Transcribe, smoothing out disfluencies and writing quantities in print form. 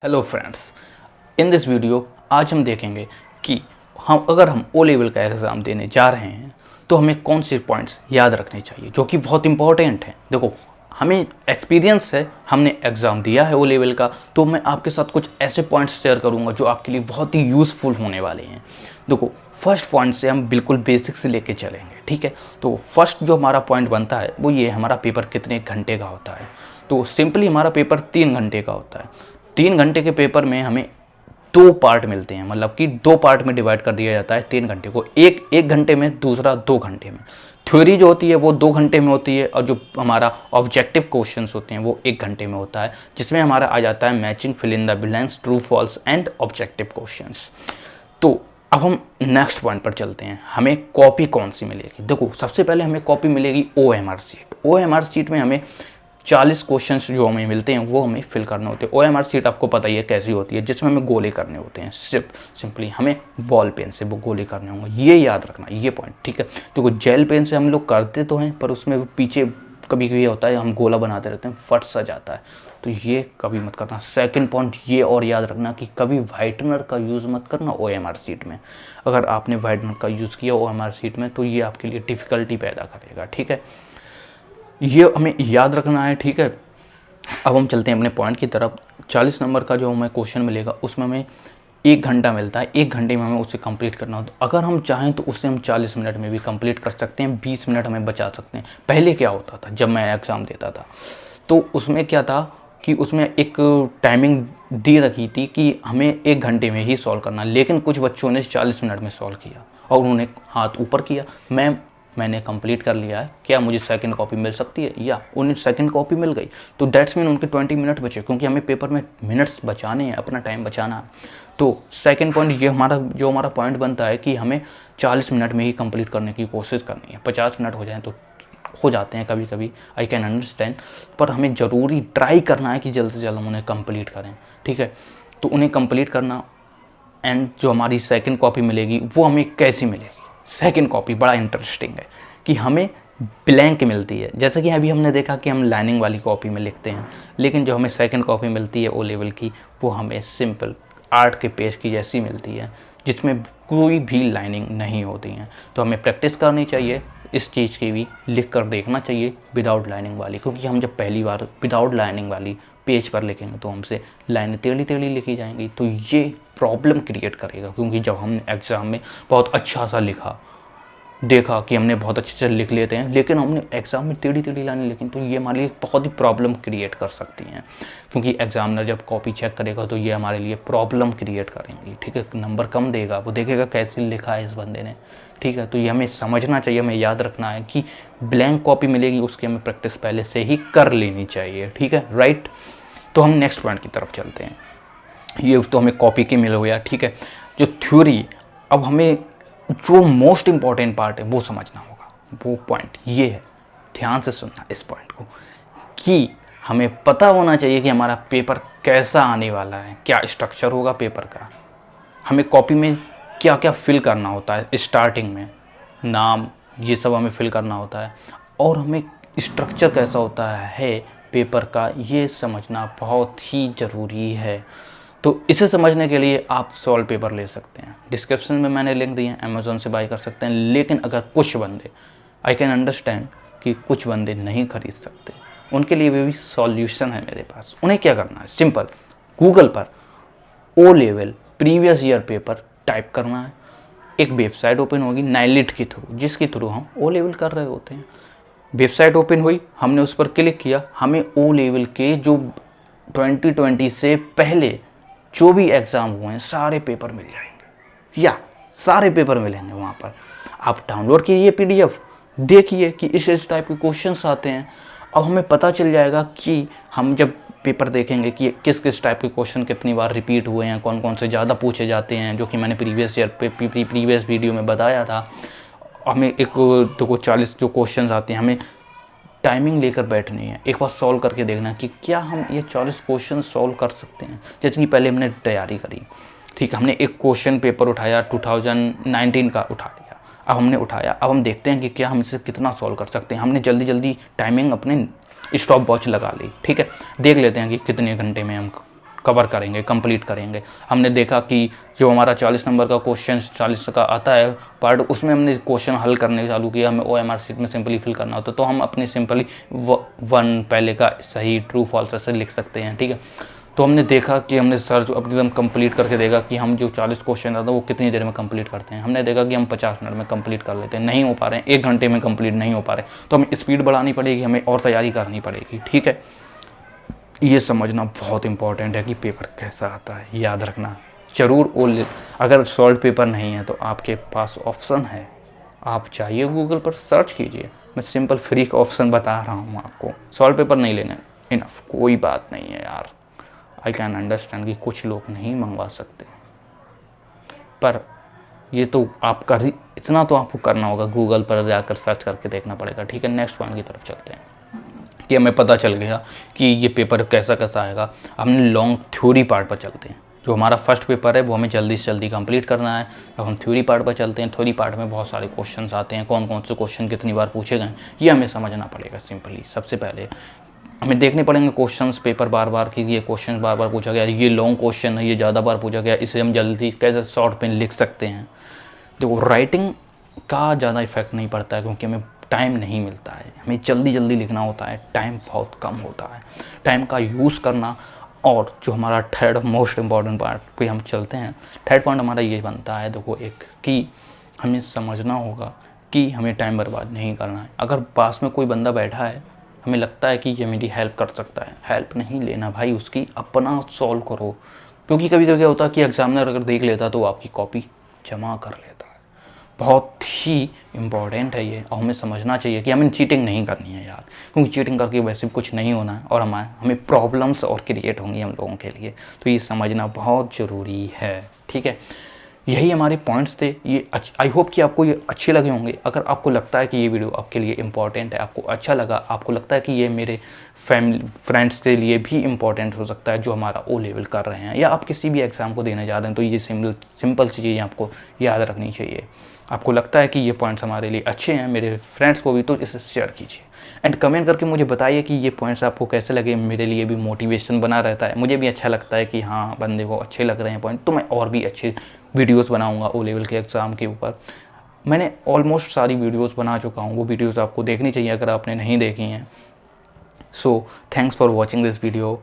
Hello friends, in this video आज हम देखेंगे कि अगर हम ओ लेवल का एग्ज़ाम देने जा रहे हैं तो हमें कौन से पॉइंट्स याद रखने चाहिए जो कि बहुत इंपॉर्टेंट हैं। देखो, हमें एक्सपीरियंस है, हमने एग्ज़ाम दिया है ओ लेवल का, तो मैं आपके साथ कुछ ऐसे पॉइंट्स शेयर करूंगा जो आपके लिए बहुत ही यूज़फुल होने वाले हैं। देखो, फर्स्ट पॉइंट से हम बिल्कुल बेसिक से लेके चलेंगे, ठीक है। तो फर्स्ट जो हमारा पॉइंट बनता है वो ये, हमारा पेपर कितने घंटे का होता है। तो सिंपली हमारा पेपर 3 घंटे का होता है। 3 घंटे के पेपर में हमें 2 पार्ट मिलते हैं, मतलब कि 2 पार्ट में डिवाइड कर दिया जाता है 3 घंटे को। एक घंटे में, दूसरा 2 घंटे में। थ्योरी जो होती है वो 2 घंटे में होती है, और जो हमारा ऑब्जेक्टिव क्वेश्चंस होते हैं वो 1 घंटे में होता है, जिसमें हमारा आ जाता है matching, fill in the blanks, true false and objective questions. तो अब हम नेक्स्ट पॉइंट पर चलते हैं, हमें कॉपी कौन सी मिलेगी। देखो, सबसे पहले हमें कॉपी मिलेगी OMR शीट। OMR शीट में हमें 40 क्वेश्चंस जो हमें मिलते हैं वो हमें फिल करने होते हैं। OMR शीट आपको पता ही है कैसी होती है, जिसमें हमें गोले करने होते हैं। सिंपली हमें बॉल पेन से वो गोले करने होंगे, ये याद रखना, ये पॉइंट, ठीक है। देखो, जेल पेन से हम लोग करते तो हैं, पर उसमें पीछे कभी कभी होता है हम गोला बनाते रहते हैं, फट सा जाता है, तो ये कभी मत करना। सेकंड पॉइंट ये और याद रखना कि कभी वाइटनर का यूज़ मत करना OMR शीट में। अगर आपने वाइटनर का यूज़ किया OMR शीट में तो ये आपके लिए डिफ़िकल्टी पैदा करेगा, ठीक है। ये हमें याद रखना है, ठीक है। अब हम चलते हैं अपने पॉइंट की तरफ। 40 नंबर का जो हमें क्वेश्चन मिलेगा उसमें हमें 1 घंटा मिलता है। 1 घंटे में हमें उसे कंप्लीट करना होता है। अगर हम चाहें तो उसे हम 40 मिनट में भी कंप्लीट कर सकते हैं, 20 मिनट हमें बचा सकते हैं। पहले क्या होता था, जब मैं एग्ज़ाम देता था तो उसमें क्या था कि उसमें एक टाइमिंग दी रखी थी कि हमें 1 घंटे में ही सॉल्व करना, लेकिन कुछ बच्चों ने 40 मिनट में सॉल्व किया और उन्होंने हाथ ऊपर किया। मैंने कंप्लीट कर लिया है, क्या मुझे सेकंड कॉपी मिल सकती है? या उन्हें सेकंड कॉपी मिल गई, तो डेट्स मीन उनके 20 मिनट बचे, क्योंकि हमें पेपर में मिनट्स बचाने हैं, अपना टाइम बचाना है। तो सेकंड पॉइंट ये हमारा पॉइंट बनता है कि हमें 40 मिनट में ही कंप्लीट करने की कोशिश करनी है। 50 मिनट हो जाए तो हो जाते हैं कभी कभी, आई कैन अंडरस्टैंड, पर हमें ज़रूरी ट्राई करना है कि जल्द से जल्द हम उन्हें कंप्लीट करें, ठीक है। तो उन्हें कंप्लीट करना। एंड जो हमारी सेकंड कॉपी मिलेगी वो हमें कैसी मिलेगी? सेकंड कॉपी बड़ा इंटरेस्टिंग है कि हमें ब्लैंक मिलती है। जैसे कि अभी हमने देखा कि हम लाइनिंग वाली कॉपी में लिखते हैं, लेकिन जो हमें सेकंड कॉपी मिलती है ओ लेवल की, वो हमें सिंपल आर्ट के पेज की जैसी मिलती है, जिसमें कोई भी लाइनिंग नहीं होती है। तो हमें प्रैक्टिस करनी चाहिए इस चीज़ की भी, लिख कर देखना चाहिए विदाउट लाइनिंग वाली, क्योंकि हम जब पहली बार विदाउट लाइनिंग वाली पेज पर लिखेंगे तो हमसे लाइनें टेढ़ी टेढ़ी लिखी जाएंगी, तो ये प्रॉब्लम क्रिएट करेगा। क्योंकि जब हमने एग्ज़ाम में बहुत अच्छा सा लिखा, देखा कि हमने बहुत अच्छे से लिख लेते हैं, लेकिन हमने एग्ज़ाम में टेढ़ी टेढ़ी लाइनें लिखी, तो ये हमारे लिए बहुत ही प्रॉब्लम क्रिएट कर सकती हैं। क्योंकि एग्जामिनर जब कॉपी चेक करेगा तो ये हमारे लिए प्रॉब्लम क्रिएट करेंगी, ठीक है। नंबर कम देगा, वो देखेगा कैसे लिखा है इस बंदे ने, ठीक है। तो ये हमें समझना चाहिए, हमें याद रखना है कि ब्लैंक कॉपी मिलेगी उसकी हमें प्रैक्टिस पहले से ही कर लेनी चाहिए, ठीक है, राइट। तो हम नेक्स्ट पॉइंट की तरफ चलते हैं। ये तो हमें कॉपी के मिल गया, ठीक है। जो थ्योरी, अब हमें जो मोस्ट इम्पॉर्टेंट पार्ट है वो समझना होगा। वो पॉइंट ये है, ध्यान से सुनना इस पॉइंट को, कि हमें पता होना चाहिए कि हमारा पेपर कैसा आने वाला है, क्या स्ट्रक्चर होगा पेपर का, हमें कॉपी में क्या क्या फिल करना होता है। स्टार्टिंग में नाम, ये सब हमें फिल करना होता है, और हमें स्ट्रक्चर कैसा होता है पेपर का, ये समझना बहुत ही ज़रूरी है। तो इसे समझने के लिए आप सॉल्व पेपर ले सकते हैं, डिस्क्रिप्शन में मैंने लिंक दिए हैं, अमेज़ॉन से बाय कर सकते हैं। लेकिन अगर कुछ बंदे, आई कैन अंडरस्टैंड कि कुछ बंदे नहीं खरीद सकते, उनके लिए भी सॉल्यूशन है मेरे पास। उन्हें क्या करना है, सिंपल गूगल पर O level previous year paper type करना है। एक वेबसाइट ओपन होगी नाइलिट के थ्रू, जिसके थ्रू हम ओ लेवल कर रहे होते हैं। वेबसाइट ओपन हुई, हमने उस पर क्लिक किया, हमें ओ लेवल के जो 2020 से पहले जो भी एग्ज़ाम हुए हैं सारे पेपर मिल जाएंगे, या सारे पेपर मिलेंगे वहाँ पर। आप डाउनलोड कीजिए PDF, देखिए कि इस टाइप के क्वेश्चंस आते हैं। अब हमें पता चल जाएगा कि हम जब पेपर देखेंगे कि किस किस टाइप के क्वेश्चन कितनी बार रिपीट हुए हैं, कौन कौन से ज़्यादा पूछे जाते हैं, जो कि मैंने प्रीवियस वीडियो में बताया था। हमें एक देखो 40 जो क्वेश्चन आते हैं, हमें टाइमिंग लेकर बैठनी है, एक बार सॉल्व करके देखना कि क्या हम ये 40 क्वेश्चन सॉल्व कर सकते हैं। जैसे कि पहले हमने तैयारी करी, ठीक है, हमने एक क्वेश्चन पेपर उठाया 2019 का उठा लिया, अब हमने उठाया, अब हम देखते हैं कि क्या हम इसे कितना सॉल्व कर सकते हैं। हमने जल्दी जल्दी टाइमिंग अपने स्टॉप वॉच लगा ली, ठीक है, देख लेते हैं कि कितने घंटे में हम कवर करेंगे, कंप्लीट करेंगे। हमने देखा कि जो हमारा 40 नंबर का क्वेश्चन 40 का आता है पार्ट, उसमें हमने क्वेश्चन हल करने चालू किया। हमें OMR शीट में सिंपली फिल करना होता है, तो हम अपनी सिंपली वन पहले का सही ट्रू फॉल्स ऐसे लिख सकते हैं, ठीक है। तो हमने देखा कि हमने सर्च एकदम कंप्लीट करके देखा कि हम जो 40 क्वेश्चन आता है वो कितनी देर में कंप्लीट करते हैं। हमने देखा कि हम 50 मिनट में कंप्लीट कर लेते हैं, नहीं हो पा रहे हैं, 1 घंटे में कंप्लीट नहीं हो पा रहे, तो हमें स्पीड बढ़ानी पड़ेगी, हमें और तैयारी करनी पड़ेगी, ठीक है। ये समझना बहुत इंपॉर्टेंट है कि पेपर कैसा आता है, याद रखना जरूर। अगर सॉल्व पेपर नहीं है तो आपके पास ऑप्शन है, आप चाहिए गूगल पर सर्च कीजिए। मैं सिंपल फ्री का ऑप्शन बता रहा हूँ आपको, सॉल्व पेपर नहीं लेना, इनफ, कोई बात नहीं है यार। आई कैन अंडरस्टैंड कि कुछ लोग नहीं मंगवा सकते, पर ये तो आपका इतना तो आपको करना होगा, गूगल पर जाकर सर्च करके देखना पड़ेगा, ठीक है। नेक्स्ट पॉइंट की तरफ चलते हैं कि हमें पता चल गया कि ये पेपर कैसा कैसा आएगा। हमने लॉन्ग थ्योरी पार्ट पर चलते हैं। जो हमारा फर्स्ट पेपर है वो हमें जल्दी से जल्दी कंप्लीट करना है। अब हम थ्योरी पार्ट पर चलते हैं। थ्योरी पार्ट में बहुत सारे क्वेश्चंस आते हैं, कौन कौन से क्वेश्चन कितनी बार पूछे गए ये हमें समझना पड़ेगा। सिंपली सबसे पहले हमें देखने पड़ेंगे क्वेश्चंस पेपर बार बार कि ये क्वेश्चन बार बार पूछा गया, ये लॉन्ग क्वेश्चन है, ये ज़्यादा बार पूछा गया, इसे हम जल्दी कैसे शॉर्ट में लिख सकते हैं। देखो राइटिंग का ज़्यादा इफेक्ट नहीं पड़ता है क्योंकि हमें टाइम नहीं मिलता है, हमें जल्दी जल्दी लिखना होता है, टाइम बहुत कम होता है। टाइम का यूज़ करना। और जो हमारा थर्ड मोस्ट इम्पॉर्टेंट पार्ट पे हम चलते हैं, थर्ड पॉइंट हमारा ये बनता है, देखो एक कि हमें समझना होगा कि हमें टाइम बर्बाद नहीं करना है। अगर पास में कोई बंदा बैठा है, हमें लगता है कि ये मेरी हेल्प कर सकता है, हेल्प नहीं लेना भाई उसकी, अपना सॉल्व करो। क्योंकि कभी कभी क्या होता है कि एग्जामिनर अगर देख लेता तो आपकी कॉपी जमा कर लेता है। बहुत ही इम्पॉर्टेंट है ये, और हमें समझना चाहिए कि हमें चीटिंग नहीं करनी है यार, क्योंकि चीटिंग करके वैसे भी कुछ नहीं होना है और हमें प्रॉब्लम्स और क्रिएट होंगी हम लोगों के लिए। तो ये समझना बहुत ज़रूरी है, ठीक है। यही हमारे पॉइंट्स थे। ये आई होप कि आपको ये अच्छे लगे होंगे। अगर आपको लगता है कि ये वीडियो आपके लिए इम्पॉर्टेंट है, आपको अच्छा लगा, आपको लगता है कि ये मेरे फैमिली फ्रेंड्स के लिए भी इम्पॉर्टेंट हो सकता है जो हमारा O लेवल कर रहे हैं, या आप किसी भी एग्ज़ाम को देने जा रहे हैं, तो ये सिंपल सी चीज़ें आपको याद रखनी चाहिए। आपको लगता है कि ये पॉइंट्स हमारे लिए अच्छे हैं, मेरे फ्रेंड्स को भी, तो इसे शेयर कीजिए एंड कमेंट करके मुझे बताइए कि ये पॉइंट्स आपको कैसे लगे। मेरे लिए भी मोटिवेशन बना रहता है, मुझे भी अच्छा लगता है कि हाँ बंदे को अच्छे लग रहे हैं पॉइंट, तो मैं और भी अच्छे वीडियोस बनाऊंगा O लेवल के एग्ज़ाम के ऊपर। मैंने ऑलमोस्ट सारी वीडियोस बना चुका हूँ, वो वीडियोस आपको देखनी चाहिए अगर आपने नहीं देखी हैं। So thanks for watching this video.